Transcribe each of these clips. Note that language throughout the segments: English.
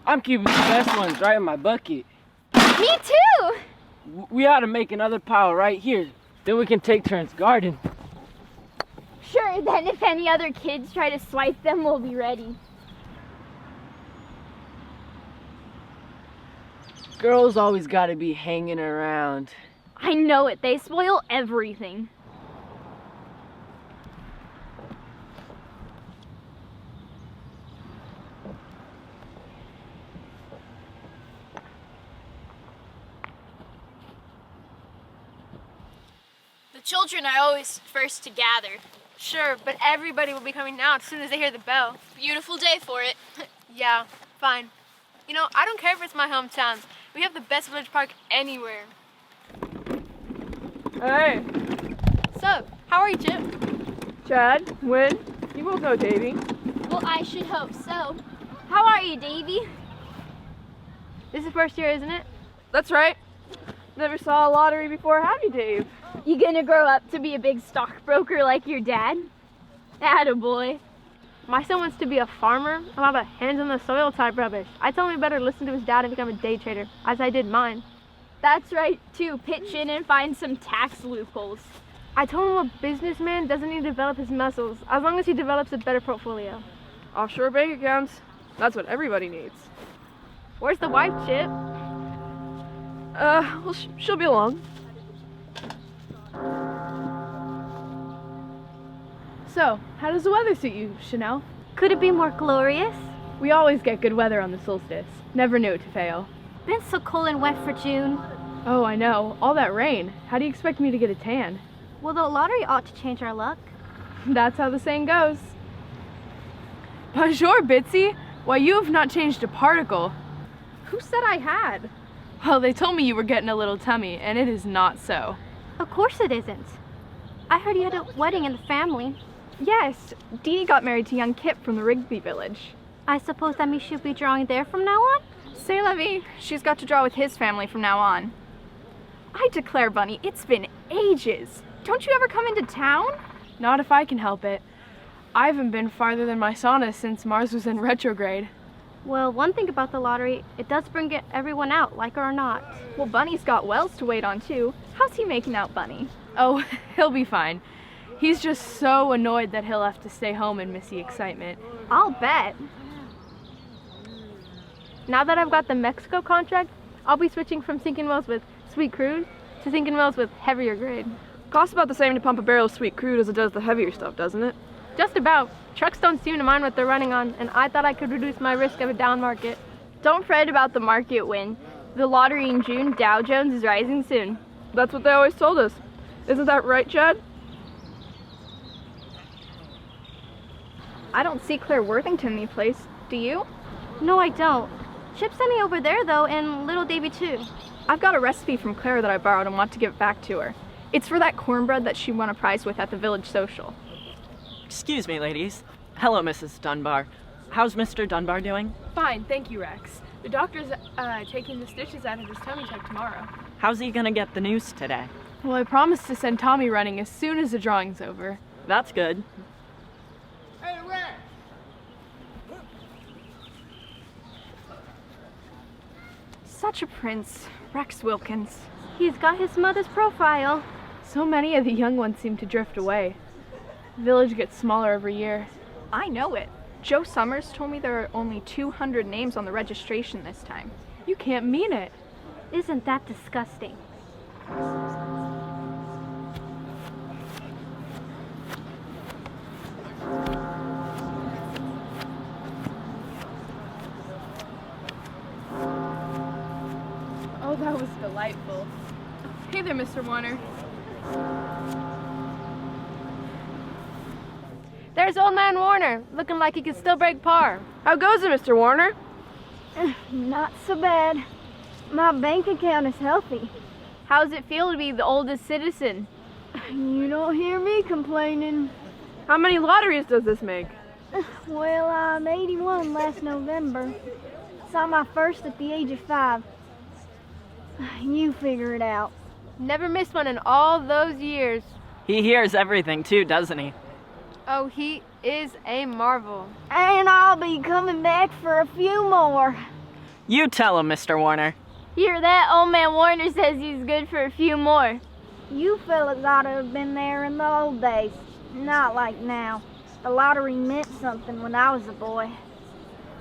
I'm keeping the best ones right in my bucket. Me too! We ought to make another pile right here. Then we can take turns guarding. Sure, then if any other kids try to swipe them, we'll be ready. Girls always gotta be hanging around. I know it, they spoil everything. The children are always first to gather. Sure, but everybody will be coming out as soon as they hear the bell. Beautiful day for it. Yeah, fine. You know, I don't care if it's my hometown. We have the best village park anywhere. Hey, So, how are you, Chip? Chad, Win, you both know Davey. Well, I should hope so. How are you, Davy? This is first year, isn't it? That's right. Never saw a lottery before, have you, Dave? You gonna grow up to be a big stockbroker like your dad? Attaboy. My son wants to be a farmer. I'm not a hands on the soil type rubbish. I told him he better listen to his dad and become a day trader, as I did mine. That's right, too. Pitch in and find some tax loopholes. I told him a businessman doesn't need to develop his muscles, as long as he develops a better portfolio. Offshore bank accounts. That's what everybody needs. Where's the wife, Chip? Well, she'll be along. So, how does the weather suit you, Chanel? Could it be more glorious? We always get good weather on the solstice. Never knew it to fail. Been so cold and wet for June. Oh, I know. All that rain. How do you expect me to get a tan? Well, the lottery ought to change our luck. That's how the saying goes. Bonjour, Bitsy. Why, you have not changed a particle. Who said I had? Well, they told me you were getting a little tummy, and it is not so. Of course it isn't. I heard you had a wedding in the family. Yes, Dee Dee got married to young Kip from the Rigby village. I suppose that means she'll be drawing there from now on? C'est la vie. She's got to draw with his family from now on. I declare, Bunny, it's been ages. Don't you ever come into town? Not if I can help it. I haven't been farther than my sauna since Mars was in retrograde. Well, one thing about the lottery, it does bring everyone out, like it or not. Well, Bunny's got Wells to wait on, too. How's he making out, Bunny? Oh, he'll be fine. He's just so annoyed that he'll have to stay home and miss the excitement. I'll bet. Now that I've got the Mexico contract, I'll be switching from sinking wells with sweet crude to sinking wells with heavier grade. Costs about the same to pump a barrel of sweet crude as it does the heavier stuff, doesn't it? Just about. Trucks don't seem to mind what they're running on, and I thought I could reduce my risk of a down market. Don't fret about the market win. The lottery in June, Dow Jones is rising soon. That's what they always told us. Isn't that right, Chad? I don't see Claire Worthington any place. Do you? No, I don't. Chip's sending over there, though, and little Davy, too. I've got a recipe from Claire that I borrowed and want to give it back to her. It's for that cornbread that she won a prize with at the village social. Excuse me, ladies. Hello, Mrs. Dunbar. How's Mr. Dunbar doing? Fine, thank you, Rex. The doctor's taking the stitches out of his tummy tuck tomorrow. How's he gonna get the news today? Well, I promised to send Tommy running as soon as the drawing's over. That's good. Such a prince, Rex Wilkins. He's got his mother's profile. So many of the young ones seem to drift away. The village gets smaller every year. I know it. Joe Summers told me there are only 200 names on the registration this time. You can't mean it. Isn't that disgusting? Oh, that was delightful. Hey there, Mr. Warner. There's old man Warner, looking like he can still break par. How goes it, Mr. Warner? Not so bad. My bank account is healthy. How's it feel to be the oldest citizen? You don't hear me complaining. How many lotteries does this make? Well, I'm 81 last November. Saw my first at the age of 5. You figure it out. Never missed one in all those years. He hears everything too, doesn't he? Oh, he is a marvel. And I'll be coming back for a few more. You tell him, Mr. Warner. Hear that? Old man Warner says he's good for a few more. You fellas ought to have been there in the old days. Not like now. The lottery meant something when I was a boy.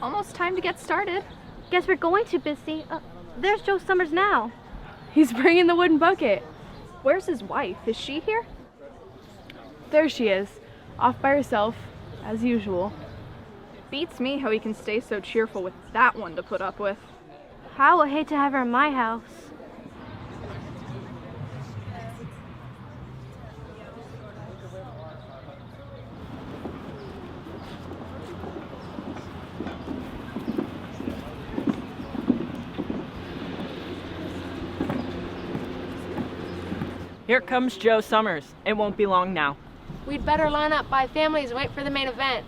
Almost time to get started. Guess we're going to, Bissy. There's Joe Summers now. He's bringing the wooden bucket. Where's his wife? Is she here? There she is, off by herself, as usual. Beats me how he can stay so cheerful with that one to put up with. I would hate to have her in my house. Here comes Joe Summers. It won't be long now. We'd better line up by families and wait for the main event.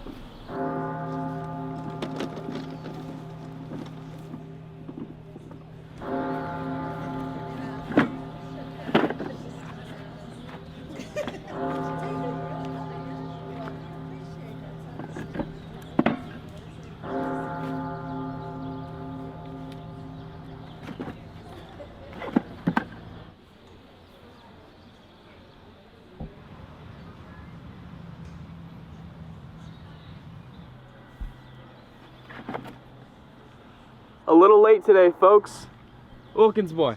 A little late today, folks. Wilkins boy,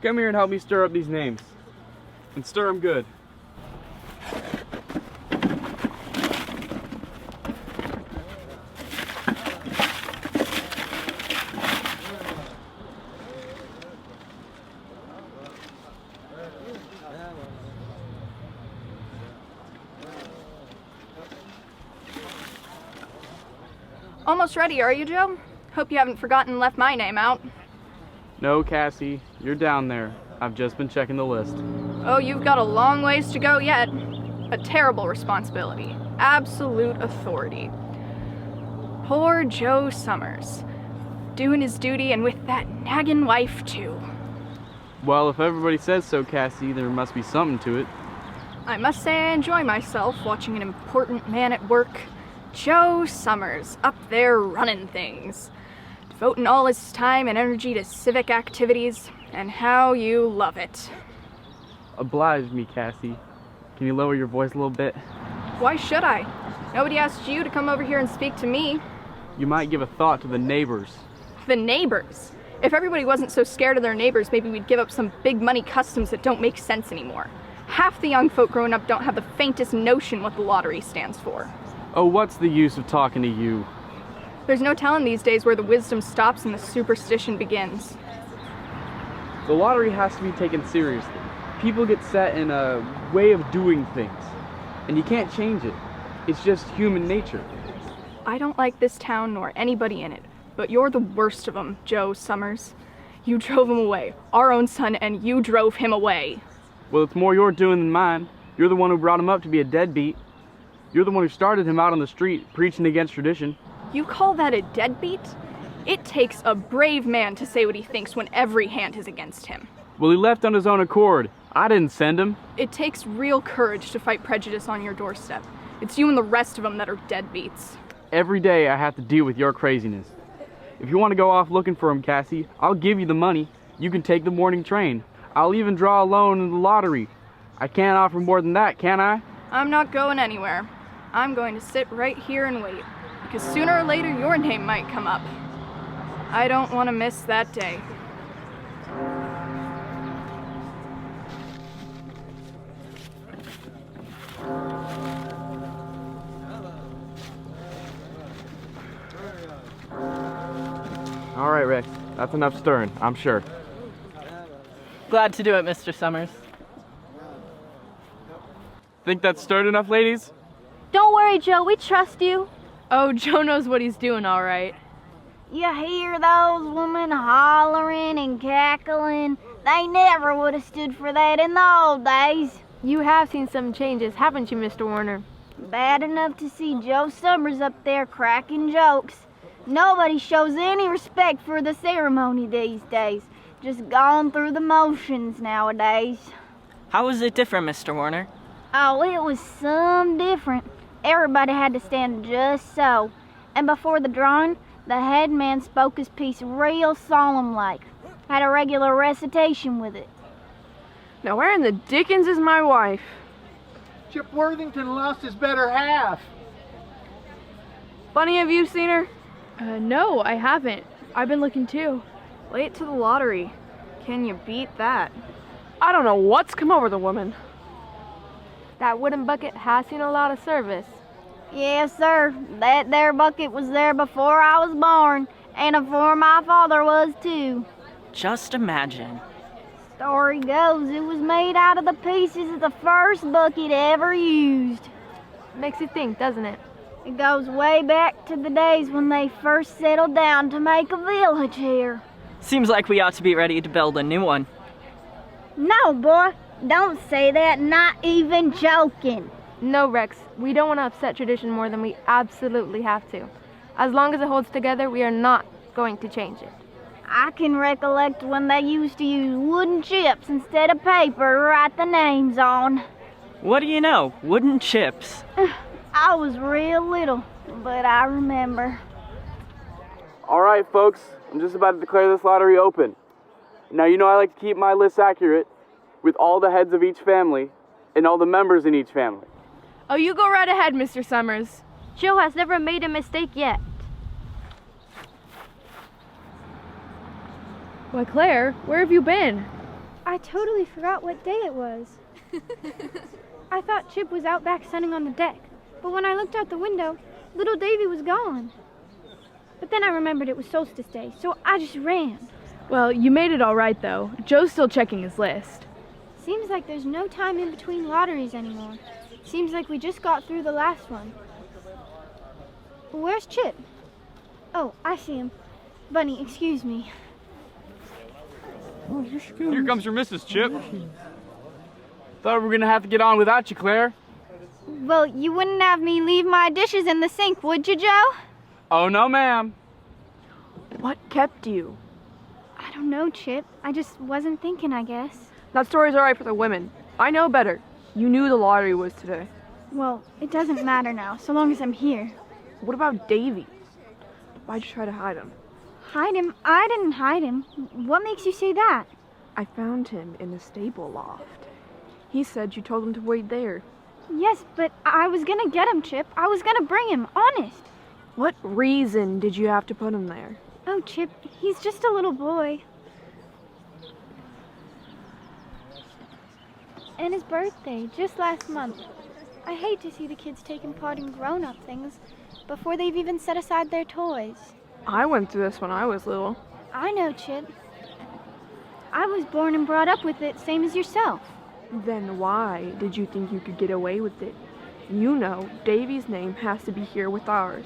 come here and help me stir up these names. And stir them good. Almost ready, are you, Joe? Hope you haven't forgotten and left my name out. No, Cassie, you're down there. I've just been checking the list. Oh, you've got a long ways to go yet. A terrible responsibility. Absolute authority. Poor Joe Summers. Doing his duty and with that nagging wife, too. Well, if everybody says so, Cassie, there must be something to it. I must say I enjoy myself watching an important man at work. Joe Summers, up there running things. Devoting all his time and energy to civic activities, and how you love it. Oblige me, Cassie. Can you lower your voice a little bit? Why should I? Nobody asked you to come over here and speak to me. You might give a thought to the neighbors. The neighbors? If everybody wasn't so scared of their neighbors, maybe we'd give up some big money customs that don't make sense anymore. Half the young folk growing up don't have the faintest notion what the lottery stands for. Oh, what's the use of talking to you? There's no telling these days where the wisdom stops and the superstition begins. The lottery has to be taken seriously. People get set in a way of doing things, and you can't change it. It's just human nature. I don't like this town nor anybody in it, but you're the worst of them, Joe Summers. You drove him away, our own son, and you drove him away. Well, it's more your doing than mine. You're the one who brought him up to be a deadbeat. You're the one who started him out on the street, preaching against tradition. You call that a deadbeat? It takes a brave man to say what he thinks when every hand is against him. Well, he left on his own accord. I didn't send him. It takes real courage to fight prejudice on your doorstep. It's you and the rest of them that are deadbeats. Every day I have to deal with your craziness. If you want to go off looking for him, Cassie, I'll give you the money. You can take the morning train. I'll even draw a loan in the lottery. I can't offer more than that, can I? I'm not going anywhere. I'm going to sit right here and wait, because sooner or later your name might come up. I don't want to miss that day. right, Rex. That's enough stirring, I'm sure. Glad to do it, Mr. Summers. Think that's stirred enough, ladies? Don't worry, Joe. We trust you. Oh, Joe knows what he's doing, all right. You hear those women hollering and cackling? They never would have stood for that in the old days. You have seen some changes, haven't you, Mr. Warner? Bad enough to see Joe Summers up there cracking jokes. Nobody shows any respect for the ceremony these days. Just gone through the motions nowadays. How is it different, Mr. Warner? Oh, it was some different. Everybody had to stand just so. And before the drawing, the head man spoke his piece real solemn-like. Had a regular recitation with it. Now where in the dickens is my wife? Chip Worthington lost his better half. Bunny, have you seen her? No, I haven't. I've been looking too. Late to the lottery. Can you beat that? I don't know what's come over the woman. That wooden bucket has seen a lot of service. Yes, sir. That there bucket was there before I was born, and before my father was too. Just imagine. Story goes it was made out of the pieces of the first bucket ever used. Makes you think, doesn't it? It goes way back to the days when they first settled down to make a village here. Seems like we ought to be ready to build a new one. No, boy, don't say that, not even joking. No, Rex, we don't want to upset tradition more than we absolutely have to. As long as it holds together, we are not going to change it. I can recollect when they used to use wooden chips instead of paper to write the names on. What do you know? Wooden chips. I was real little, but I remember. All right, folks, I'm just about to declare this lottery open. Now, you know I like to keep my lists accurate with all the heads of each family and all the members in each family. Oh, you go right ahead, Mr. Summers. Joe has never made a mistake yet. Why, Claire, where have you been? I totally forgot what day it was. I thought Chip was out back sunning on the deck, but when I looked out the window, little Davy was gone. But then I remembered it was solstice day, so I just ran. Well, you made it all right, though. Joe's still checking his list. Seems like there's no time in between lotteries anymore. Seems like we just got through the last one. Where's Chip? Oh, I see him. Bunny, excuse me. Here comes your missus, Chip. Thought we were gonna have to get on without you, Claire. Well, you wouldn't have me leave my dishes in the sink, would you, Joe? Oh, no, ma'am. What kept you? I don't know, Chip. I just wasn't thinking, I guess. That story's alright for the women. I know better. You knew the lottery was today. Well, it doesn't matter now, so long as I'm here. What about Davy? Why'd you try to hide him? Hide him? I didn't hide him. What makes you say that? I found him in the stable loft. He said you told him to wait there. Yes, but I was gonna get him, Chip. I was gonna bring him, honest. What reason did you have to put him there? Oh, Chip, he's just a little boy. And his birthday, just last month. I hate to see the kids taking part in grown-up things before they've even set aside their toys. I went through this when I was little. I know, Chip. I was born and brought up with it, same as yourself. Then why did you think you could get away with it? You know Davy's name has to be here with ours.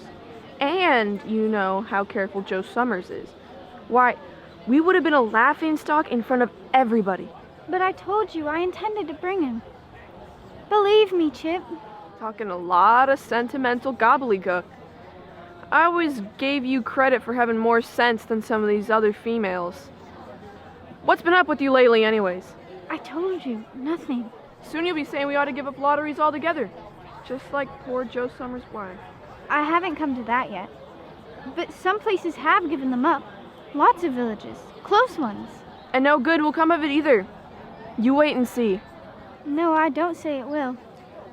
And you know how careful Joe Summers is. Why, we would have been a laughingstock in front of everybody. But I told you I intended to bring him. Believe me, Chip. Talking a lot of sentimental gobbledygook. I always gave you credit for having more sense than some of these other females. What's been up with you lately anyways? I told you, nothing. Soon you'll be saying we ought to give up lotteries altogether. Just like poor Joe Summers' wife. I haven't come to that yet. But some places have given them up. Lots of villages. Close ones. And no good will come of it either. You wait and see. No, I don't say it will.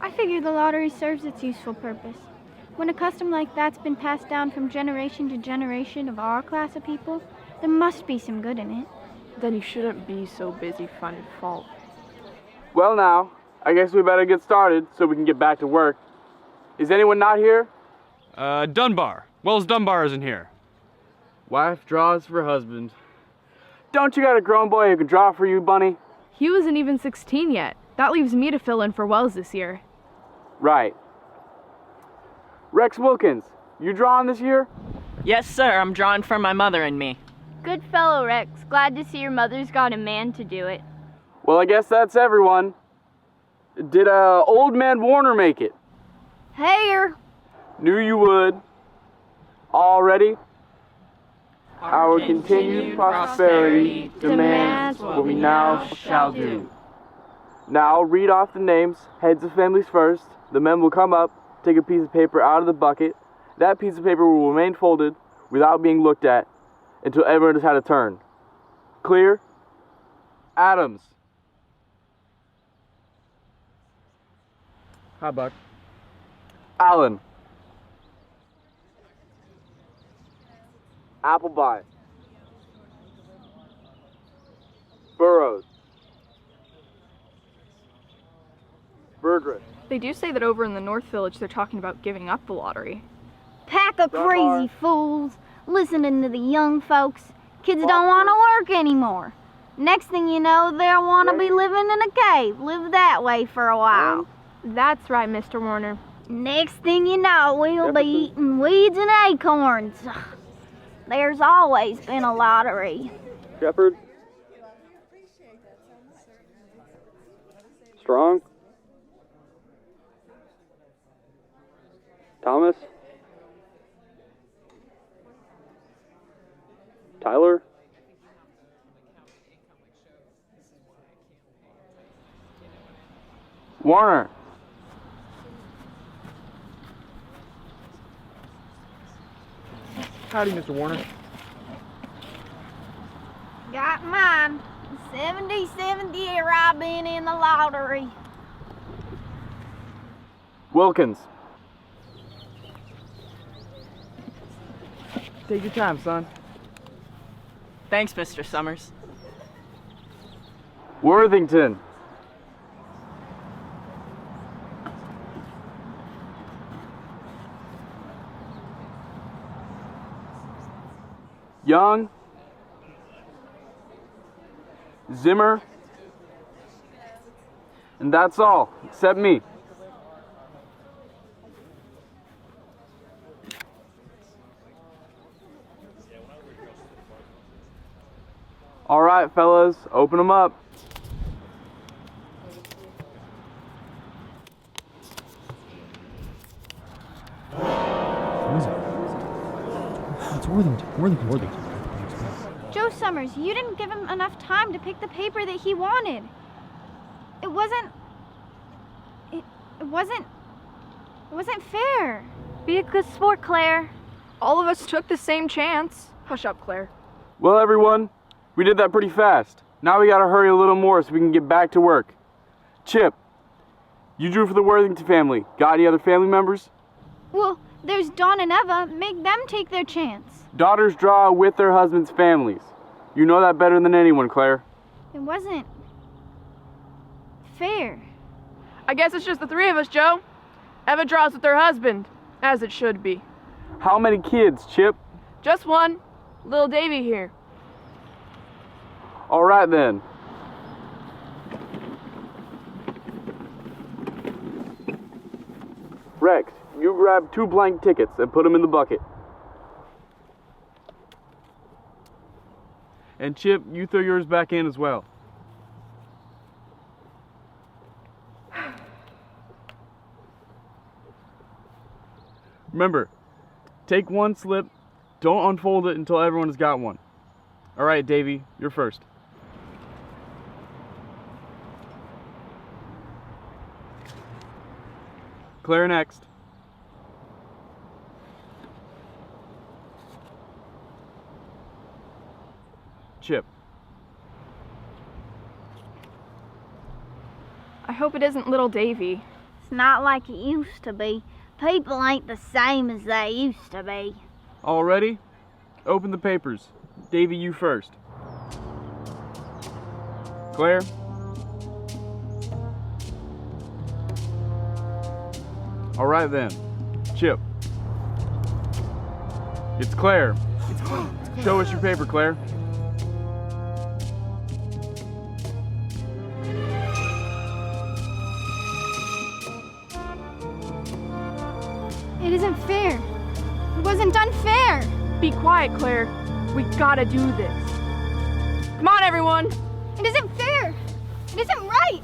I figure the lottery serves its useful purpose. When a custom like that's been passed down from generation to generation of our class of people, there must be some good in it. Then you shouldn't be so busy finding fault. Well now, I guess we better get started so we can get back to work. Is anyone not here? Dunbar. Wells Dunbar isn't here. Wife draws for husband. Don't you got a grown boy who can draw for you, Bunny? He wasn't even 16 yet. That leaves me to fill in for Wells this year. Right. Rex Wilkins, you drawing this year? Yes, sir. I'm drawing for my mother and me. Good fellow, Rex. Glad to see your mother's got a man to do it. Well, I guess that's everyone. Did old man Warner make it? Here. Knew you would. All ready? Our continued prosperity demands what we now shall do. Now read off the names, heads of families first. The men will come up, take a piece of paper out of the bucket. That piece of paper will remain folded without being looked at until everyone has had a turn. Clear? Adams. Hi, Buck. Allen. Appleby. Burroughs. Birdress. They do say that over in the North Village they're talking about giving up the lottery. Pack of crazy fools, listening to the young folks. Kids don't want to work anymore. Next thing you know, they'll want to be living in a cave. Live that way for a while. That's right, Mr. Warner. Next thing you know, we'll be eating weeds and acorns. There's always been a lottery. Shepard. Strong. Thomas. Tyler. Warner. Howdy, Mr. Warner. Got mine. 77th year I've been in the lottery. Wilkins. Take your time, son. Thanks, Mr. Summers. Worthington. Young. Zimmer. And that's all, except me. All right, fellas, open them up. It's Worthington. Joe Summers, you didn't give him enough time to pick the paper that he wanted. It wasn't fair. Be a good sport, Claire. All of us took the same chance. Hush up, Claire. Well, everyone, we did that pretty fast. Now we gotta hurry a little more so we can get back to work. Chip, you drew for the Worthington family. Got any other family members? Well, there's Dawn and Eva. Make them take their chance. Daughters draw with their husbands' families. You know that better than anyone, Claire. It wasn't fair. I guess it's just the three of us, Joe. Eva draws with her husband, as it should be. How many kids, Chip? Just one. Little Davy here. All right, then. Rex, you grab 2 blank tickets and put them in the bucket. And Chip, you throw yours back in as well. Remember, take one slip, don't unfold it until everyone has got one. All right, Davey, you're first. Claire next. Chip. I hope it isn't little Davy. It's not like it used to be. People ain't the same as they used to be. All ready? Open the papers. Davey, you first. Claire? All right then. Chip. It's Claire. Show us your paper, Claire. It isn't fair. It wasn't done fair. Be quiet, Claire. We gotta do this. Come on, everyone. It isn't fair. It isn't right.